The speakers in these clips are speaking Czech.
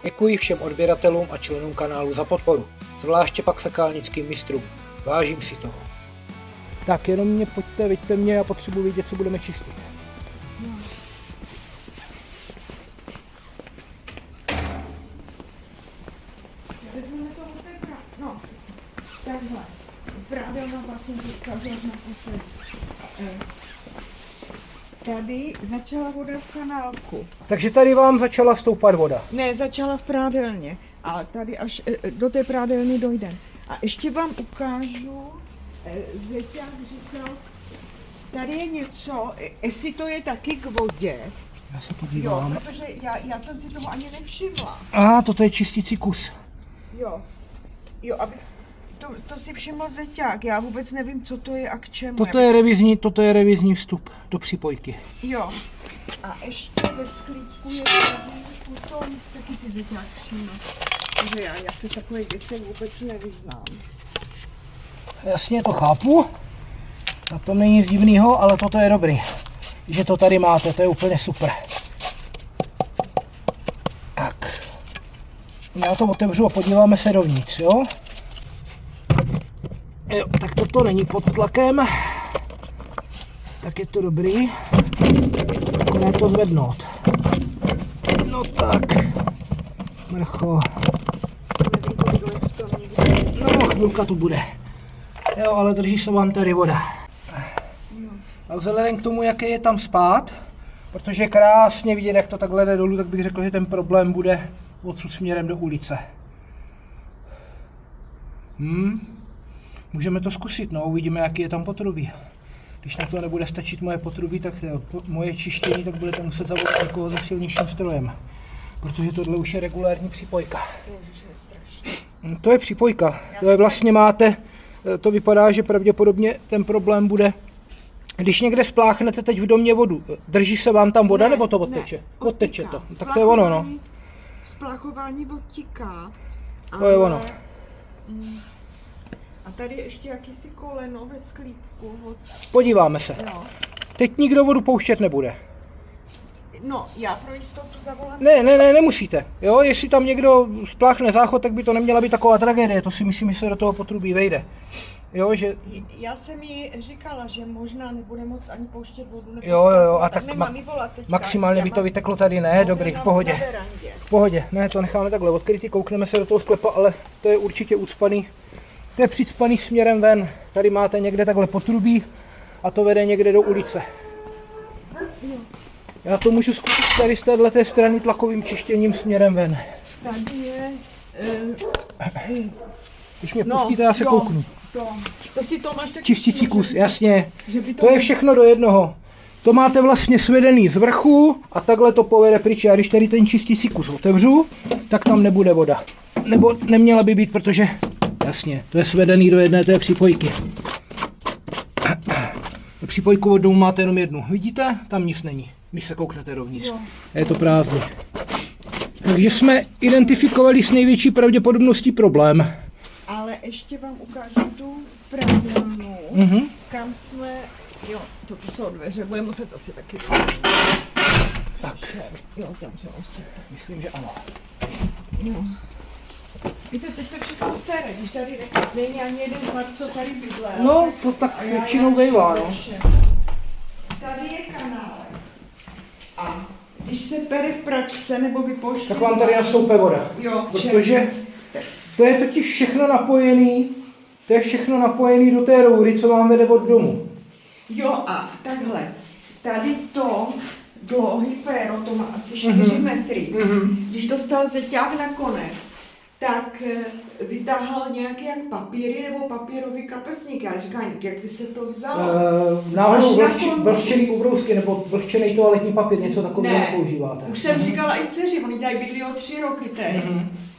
Děkuji všem odběratelům a členům kanálu za podporu, zvláště pak fekálnickým mistrům. Vážím si toho. Tak jenom mě pojďte, veďte mě, já potřebuji vědět, co budeme čistit. No, takhle. Právě ona vlastně říkala, že naposledy. Tady začala voda v kanálku. Takže tady vám začala stoupat voda. Ne, začala v prádelně. A tady až do té prádelny dojde. A ještě vám ukážu, Zeťák říkal, tady je něco, jestli to je taky k vodě. Já se podívám. Jo, protože já jsem si toho ani nevšimla. Toto je čistící kus. Jo, aby to si všiml Zeťák, já vůbec nevím, co to je a k čemu. Toto je revizní vstup do připojky. Jo. A ještě ve sklípku je tady potom, taky si Zeťák všiml. Takže já se takové věci vůbec nevyznám. Jasně, to chápu. Na tom není nic divného, ale toto je dobrý. Že to tady máte, to je úplně super. Tak. Já to otevřu a podíváme se dovnitř, jo? Jo, tak toto není pod tlakem. Tak je to dobrý. Akorát to zvednout. No tak. Mrcho. No, chvilka tu bude. Jo, ale drží se vám tady voda. A vzhledem k tomu, jaký je tam spát, protože je krásně vidět, jak to takhle jde dolů, tak bych řekl, že ten problém bude odsud směrem do ulice. Můžeme to zkusit, no, uvidíme, jaký je tam potrubí. Když na to nebude stačit moje potrubí, tak moje čištění, tak budete muset zavolat někoho se silnějším strojem. Protože tohle už je regulární připojka. To je připojka. To je vlastně máte, to vypadá, že pravděpodobně ten problém bude, když někde spláchnete teď v domě vodu, drží se vám tam voda, nebo to odteče? Odteče to. Tak to je ono, no. Splachování odtíká. To je ono. A tady ještě jakýsi koleno ve sklípku. Podíváme se. No. Teď nikdo vodu pouštět nebude. No, já pro jistotu zavolám. Ne, nemusíte. Jo, jestli tam někdo spláchne záchod, tak by to neměla být taková tragédie. To si myslím, že se do toho potrubí vejde. Jo, že... Já jsem jí říkala, že možná nebude moc ani pouštět vodu. Jo, a tak nemám volat teďka. Maximálně by to vyteklo tady, ne, dobrý, v pohodě. V pohodě, ne, to necháme takhle odkrytý, koukneme se do toho sklepa, ale to je určitě ucpaný. To je přicpaný směrem ven. Tady máte někde takhle potrubí a to vede někde do ulice. Já to můžu zkusit tady z této strany tlakovým čištěním směrem ven. Tady je... Když mě pustíte, já se kouknu. To si to máš taky čistící kus, jasně. To je všechno do jednoho. To máte vlastně svedený z vrchu a takhle to povede pryč. A když tady ten čistící kus otevřu, tak tam nebude voda. Nebo neměla by být, protože jasně, to je svedený do jedné té připojky. Připojku vodnou máte jenom jednu. Vidíte? Tam nic není, když se kouknete dovnitř. Je to prázdný. Takže jsme identifikovali s největší pravděpodobností problém. Ale ještě vám ukážu tu pradelnu, kam jsme, jo, toto jsou dveře, budeme muset asi taky. Tak. Jo, zavřelo se. Myslím, že ano. Jo. Víte, teď se všechno sere, když tady není ani jeden chlap, co tady bydlel. No, to tak většinou bývá, no. Tady je kanál. A když se pere v pračce nebo vypouští... Tak vám tady nastoupe voda. Jo, protože to je totiž všechno napojený, do té roury, co vám vede od domu. Jo, a takhle. Tady to dlouhý péro, to má asi 4 metry. Když dostal Zeťák na konec, tak vytáhal nějaké jak papíry nebo papírový kapesník. Ale říkám, jak by se to vzalo? Náhodou vlhčený ubrousky nebo vlhčený toaletní papír, něco takového nepoužíváte. Už jsem říkala i dceři, oni tady bydlí o 3 roky teď.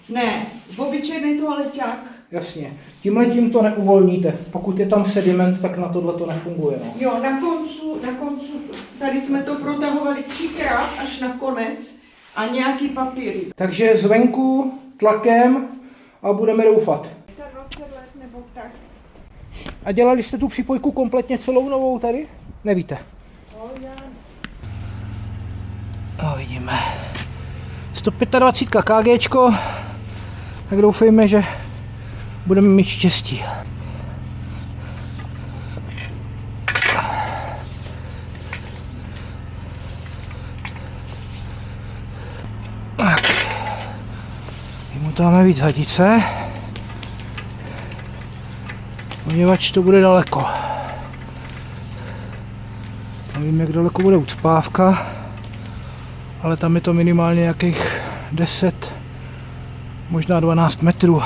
Ne, obyčejný toaleťák. Jasně. Tímhletím to neuvolníte. Pokud je tam sediment, tak na tohle to nefunguje. No. Jo, na koncu, tady jsme to protahovali 3krát až na konec a nějaký papíry. Takže zvenku tlakem a budeme doufat. 20 let nebo tak. A dělali jste tu připojku kompletně celou novou tady? Nevíte? No, já... No vidíme. 125 kgčko, tak doufejme, že budeme mít štěstí. Tak. Vymotáme víc hadice, poněvadž to bude daleko. Nevím, jak daleko bude ucpávka, ale tam je to minimálně nějakých 10, možná 12 metrů.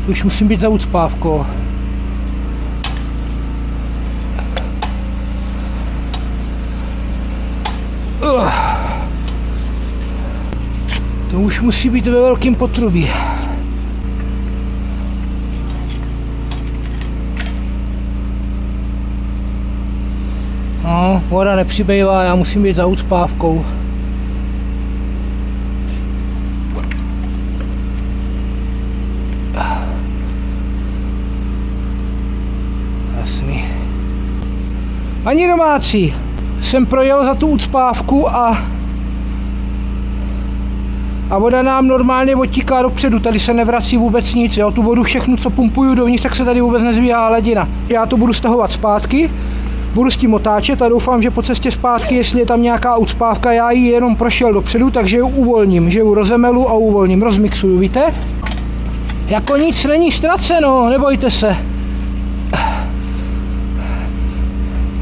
Už musím být za ucpávkou. To už musí být ve velkém potrubí. No, voda nepřibývá, já musím být za ucpávkou. Ani domácí, jsem projel za tu ucpávku a voda nám normálně odtíká dopředu, tady se nevrací vůbec nic, jo? Tu vodu všechno, co pumpuju dovnitř, tak se tady vůbec nezvíhá hladina. Já to budu stahovat zpátky, budu s tím otáčet a doufám, že po cestě zpátky, jestli je tam nějaká ucpávka, já ji jenom prošel dopředu, takže ji uvolním, že ji rozemelu a uvolním, rozmixuju, víte? Jako nic není ztraceno, nebojte se.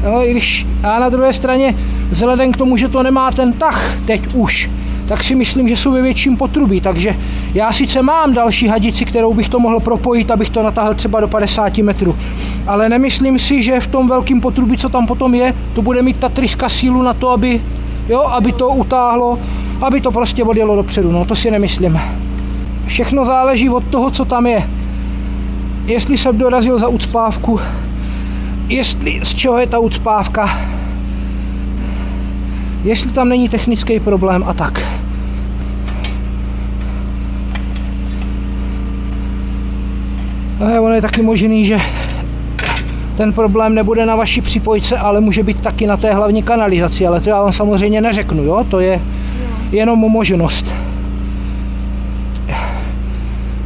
No, i když já na druhé straně, vzhledem k tomu, že to nemá ten tah teď už, tak si myslím, že jsou ve větším potrubí, takže já sice mám další hadici, kterou bych to mohl propojit, abych to natáhl třeba do 50 metrů, ale nemyslím si, že v tom velkém potrubí, co tam potom je, to bude mít ta tryska sílu na to, aby to utáhlo, aby to prostě odjelo dopředu, no to si nemyslím. Všechno záleží od toho, co tam je. Jestli jsem dorazil za ucpávku, z čeho je ta ucpávka, jestli tam není technický problém a tak. Ono je taky možný, že ten problém nebude na vaší připojce, ale může být taky na té hlavní kanalizaci, ale to já vám samozřejmě neřeknu, jo? To je jenom možnost.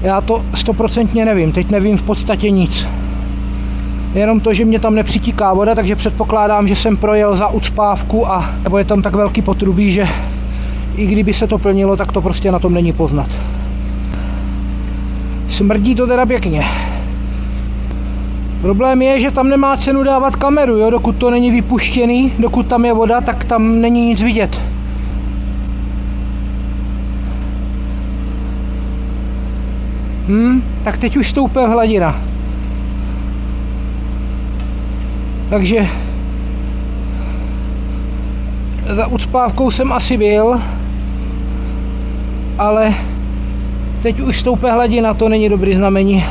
Já to 100% nevím, teď nevím v podstatě nic. Jenom to, že mě tam nepřitíká voda, takže předpokládám, že jsem projel za ucpávku nebo je tam tak velký potrubí, že i kdyby se to plnilo, tak to prostě na tom není poznat. Smrdí to teda pěkně. Problém je, že tam nemá cenu dávat kameru, jo? Dokud to není vypuštěný, dokud tam je voda, tak tam není nic vidět. Tak teď už stoupá hladina. Takže za ucpávkou jsem asi byl, ale teď už stoupá hladina, to není dobrý znamení.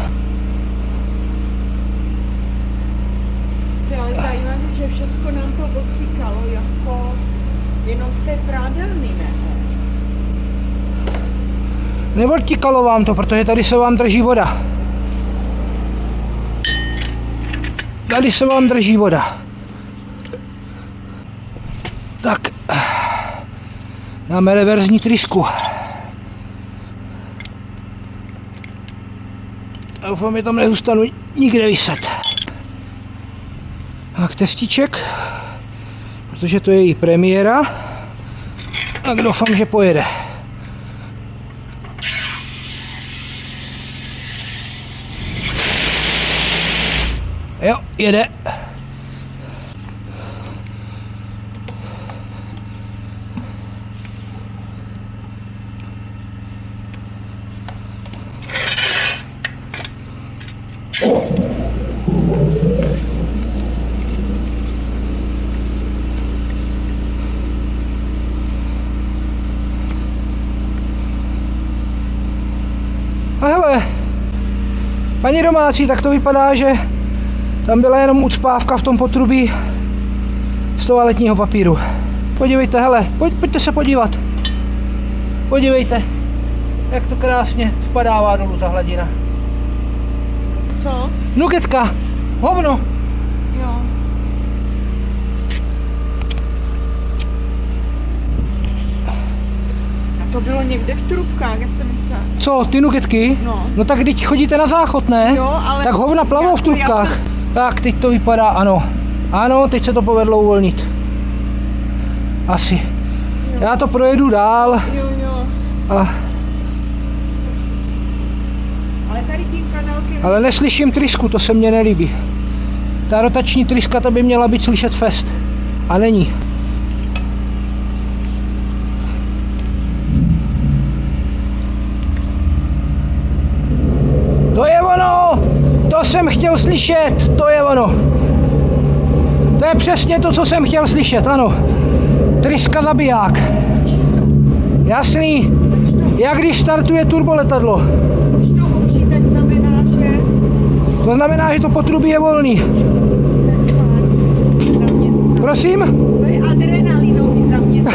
To je ale zajímavé, že všechno nám to odtýkalo jako jenom z té prádelny, ne? Neodtíkalo vám to, protože tady se vám drží voda. Tady se vám drží voda. Tak, dáme reverzní trysku. Doufám, že tam nezůstanu nikde vyset. Tak, testíček, protože to je její premiéra. Tak doufám, že pojede. Jo, jede. Paní domácí, tak to vypadá, že tam byla jenom ucpávka v tom potrubí z toaletního papíru. Podívejte, hele, pojďte se podívat. Podívejte, jak to krásně spadává dolů ta hladina. Co? Nugetka, hovno. Jo. A to bylo někde v trubkách, já jsem myslela. Co, ty nugetky? No. No tak teď chodíte na záchod, ne? Jo, ale... Tak hovna plavou v trubkách. Tak, teď to vypadá, ano. Ano, teď se to povedlo uvolnit. Asi. Jo. Já to projedu dál. Jo. A... Ale tady tím kanálkem... Ale neslyším trysku, to se mně nelíbí. Ta rotační tryska, to by měla být slyšet fest. A není. To je ono! To jsem chtěl slyšet, to je ono. To je přesně to, co jsem chtěl slyšet, ano. Tryska zabiják. Jasný. Jak když startuje turboletadlo. Když to učí, tak znamená, že... To znamená, že to potrubí je volný. Prosím? To je adrenalinový zaměstnání.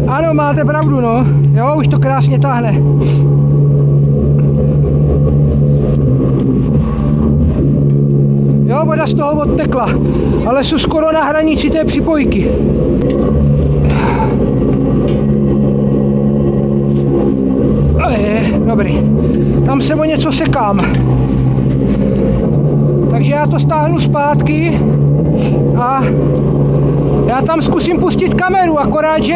Ano, máte pravdu, no. Jo, už to krásně táhne. Jo, voda z toho odtekla, ale jsou skoro na hranici té připojky. Dobrý. Tam se o něco sekám. Takže já to stáhnu zpátky a já tam zkusím pustit kameru, akorát, že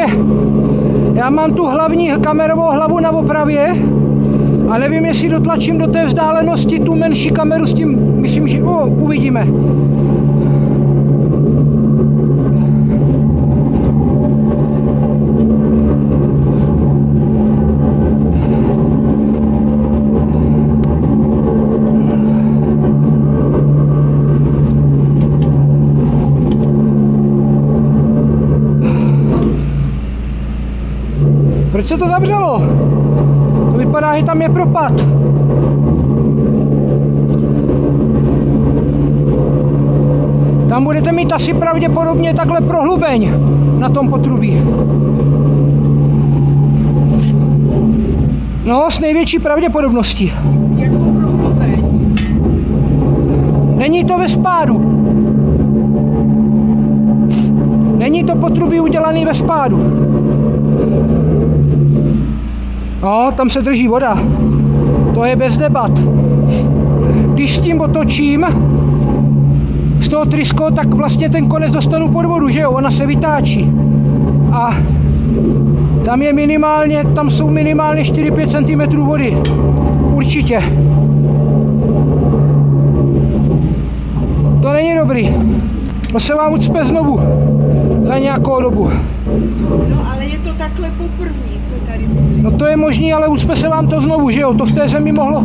já mám tu hlavní kamerovou hlavu na opravě a nevím, jestli dotlačím do té vzdálenosti tu menší kameru s tím, myslím, že uvidíme. Proč se to zavřelo? To vypadá, že tam je propad. Tam budete mít asi pravděpodobně takhle prohlubeň na tom potrubí. No, s největší pravděpodobností. Jako prohlubeň. Není to ve spádu. Není to potrubí udělaný ve spádu. No, tam se drží voda. To je bez debat. Když s tím otočím, z toho trysko, tak vlastně ten konec dostanu pod vodu, že jo? Ona se vytáčí. A tam je minimálně, tam jsou minimálně 4-5 cm vody. Určitě. To není dobrý. To se vám ucpe znovu. Za nějakou dobu. No, ale je to takhle poprvní, co tady bude. No to je možný, ale ucpe se vám to znovu, že jo? To v té zemi mohlo.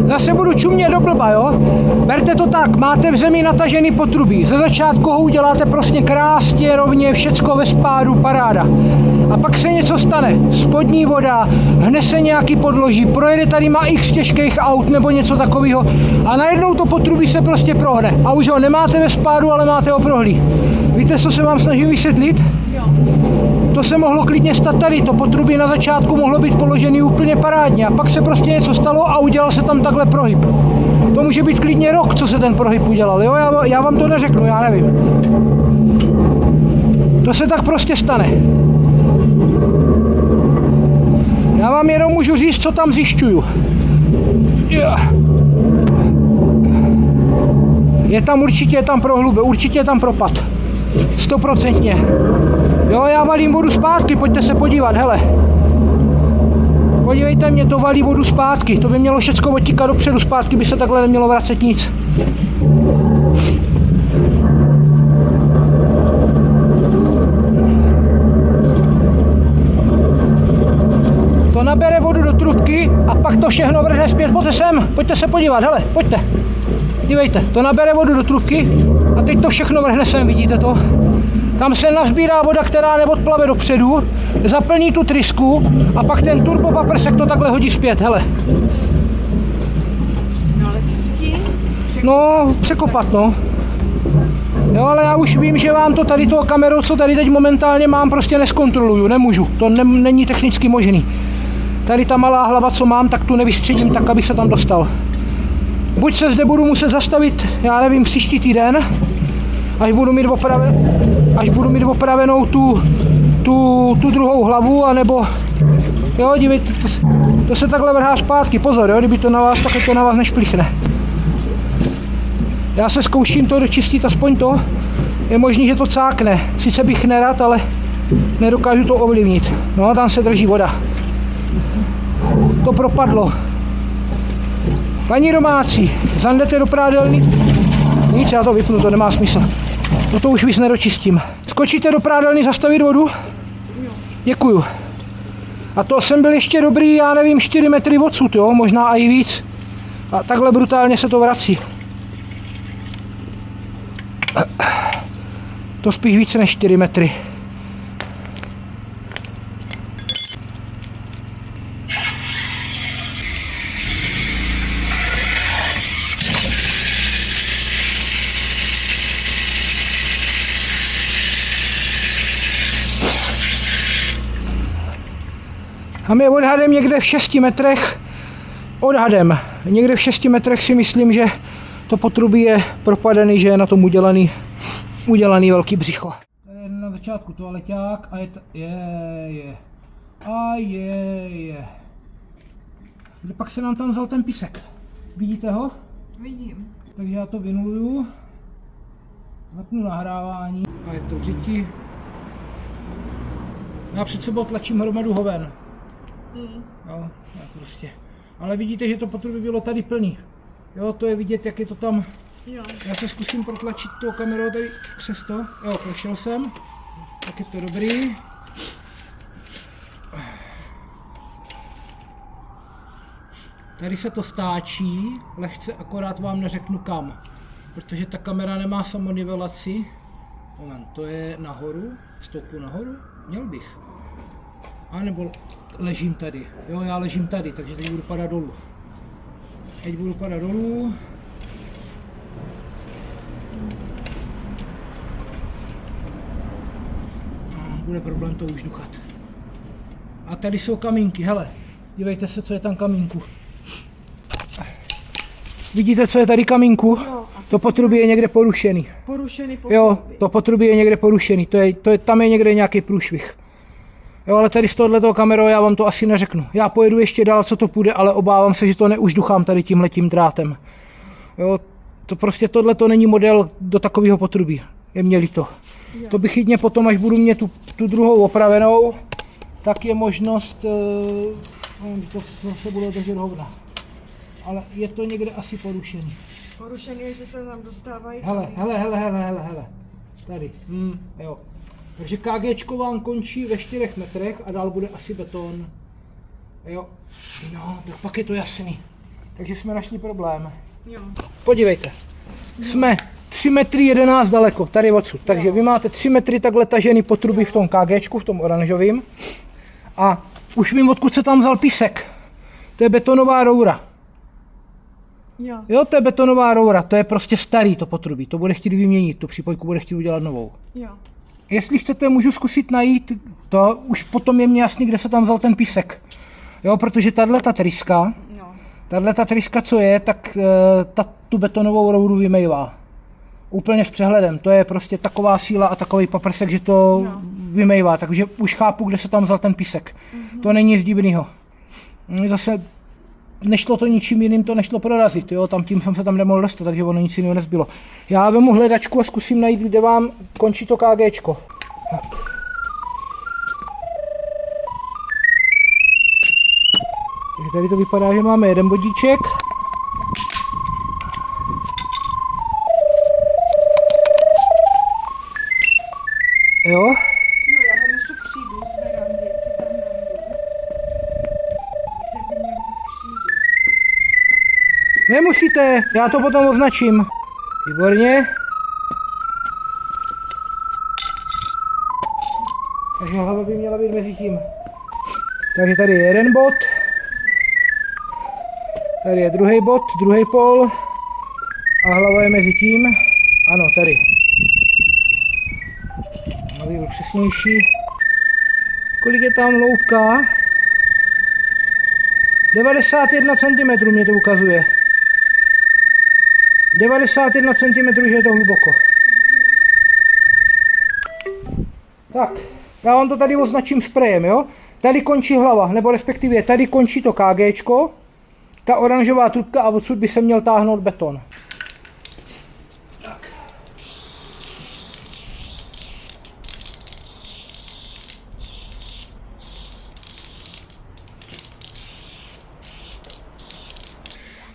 Zase budu čumět do blba, jo? Berte to tak, máte v zemi natažený potrubí. Ze začátku ho uděláte prostě krásně, rovně, všecko ve spádu, paráda. A pak se něco stane, spodní voda, hne se nějaký podloží, projede tady má x těžkých aut nebo něco takového a najednou to potrubí se prostě prohne. A už ho nemáte ve spádu, ale máte ho prohlý. Víte, co se vám snažím vysvětlit? Jo. To se mohlo klidně stát tady, to potrubí na začátku mohlo být položený úplně parádně a pak se prostě něco stalo a udělal se tam takhle prohyb. To může být klidně rok, co se ten prohyb udělal, jo? Já vám to neřeknu, já nevím. To se tak prostě stane. Já vám jenom můžu říct, co tam zjišťuju. Je tam určitě prohlube, určitě je tam propad. 100%. Jo, já valím vodu zpátky, pojďte se podívat, hele. Podívejte, mě to valí vodu zpátky, to by mělo všecko odtíkat dopředu, zpátky by se takhle nemělo vracet nic. To nabere vodu do trubky a pak to všechno vrhne zpět. Pojďte sem, pojďte se podívat, hele, pojďte. Dívejte, to nabere vodu do trubky a teď to všechno vrhne sem, vidíte to? Tam se nazbírá voda, která neodplave dopředu, zaplní tu trysku a pak ten turbopaprsek to takhle hodí zpět, hele. No, překopat, no. Jo, ale já už vím, že vám to tady toho kamerou, co tady teď momentálně mám, prostě neskontroluju, nemůžu. To není technicky možný. Tady ta malá hlava, co mám, tak tu nevystředím tak, abych se tam dostal. Buď se zde budu muset zastavit, já nevím, příští týden, až budu mít opravenou tu druhou hlavu, anebo, jo, dívejte, to se takhle vrhá zpátky, pozor, jo, kdyby to na vás, tak to na vás nešplichne. Já se zkouším to dočistit, aspoň to, je možný, že to cákne, sice bych nerad, ale nedokážu to ovlivnit, no, tam se drží voda. To propadlo. Paní domácí, zandete do prádelny. Nic, já to vypnu, to nemá smysl. No to už víc nedočistím. Skočíte do prádelny zastavit vodu? Děkuju. A to jsem byl ještě dobrý, já nevím, 4 metry odsud, jo, možná i víc. A takhle brutálně se to vrací. To spíš více než 4 metry. A my odhadem někde v 6 metrech, někde v 6 metrech si myslím, že to potrubí je propadený, že je na tom udělaný velký břicho. Tady je na začátku toaleťák a je. Kde pak se nám tam vzal ten písek. Vidíte ho? Vidím. Takže já to vynuluju. Zapnu nahrávání a je to v řiti. Já před sebou tlačím hromadu hoven. Jo, tak prostě. Ale vidíte, že to potrubí bylo tady plný. Jo, to je vidět, jak je to tam. Jo. Já se zkusím protlačit tou kamerou tady přes to. Jo, prošel jsem. Tak je to dobrý. Tady se to stáčí, lehce, akorát vám neřeknu kam. Protože ta kamera nemá samonivelaci. Moment, to je nahoru. Stoupu nahoru? Měl bych. A nebo ležím tady. Jo, já ležím tady, takže teď budu padat dolů. Bude problém to už duchat. A tady jsou kamínky, hele. Dívejte se, co je tam kamínku. Vidíte, co je tady kamínku? To potrubí je někde porušený. Jo, to potrubí je někde porušený. Tam je někde nějaký průšvih. Jo, ale tady z tohoto kamerou já vám to asi neřeknu. Já pojedu ještě dál, co to půjde, ale obávám se, že to neužduchám tady tímhletím drátem. Jo, to prostě tohleto není model do takového potrubí. Je mě líto. To bych jedině potom, až budu mít tu druhou opravenou, tak je možnost, to se bude držet hovna. Ale je to někde asi porušený. Porušený je, že se tam dostávají. Hele. Tady. Jo. Takže KGčko vám končí ve 4 metrech a dál bude asi beton. Jo. No, tak pak je to jasný. Takže jsme našli problém. Jo. Podívejte. Jsme 3 metry 11 daleko, tady odsud. Takže vy máte 3 metry takhle tažený potrubí v tom KGčku, v tom oranžovým. A už vím, odkud se tam vzal písek. To je betonová roura. Jo, to je betonová roura, to je prostě starý to potrubí. To bude chtít vyměnit, tu připojku bude chtít udělat novou. Jo. Jestli chcete, můžu zkusit najít, to už potom je mě jasný, kde se tam vzal ten písek. Jo, protože tato tryska, co je, tak tu betonovou rouru vymejvá. Úplně s přehledem, to je prostě taková síla a takový paprsek, že to vymejvá, takže už chápu, kde se tam vzal ten písek. To není nic divného. Zase nešlo to ničím jiným, to nešlo prorazit, jo, tím jsem se tam nemohl dostat, takže ono nic jiného nezbylo. Já vemu hledačku a zkusím najít, kde vám končí to KGčko. Tak. Takže tady to vypadá, že máme jeden bodíček. Jo. Jo, já tam něco přijdu z verandy, jestli tam najdu. Kde by měl být přijdu. Nemusíte, já to potom označím. Výborně. Takže hlava by měla být mezi tím. Takže tady je jeden bod. Tady je druhý bod, druhý pol. A hlava je mezi tím. Ano, tady. Aby byl přesnější. Kolik je tam hloubka? 91 cm mě to ukazuje. 91 cm, že je to hluboko. Tak, já vám to tady označím sprejem, jo? Tady končí hlava, nebo respektive tady končí to KGčko, ta oranžová trubka a odsud by se měl táhnout beton. Tak.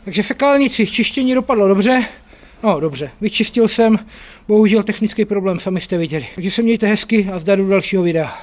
Takže fekálnici, čištění dopadlo dobře. No dobře, vyčistil jsem, bohužel technický problém, sami jste viděli. Takže se mějte hezky a zdar do dalšího videa.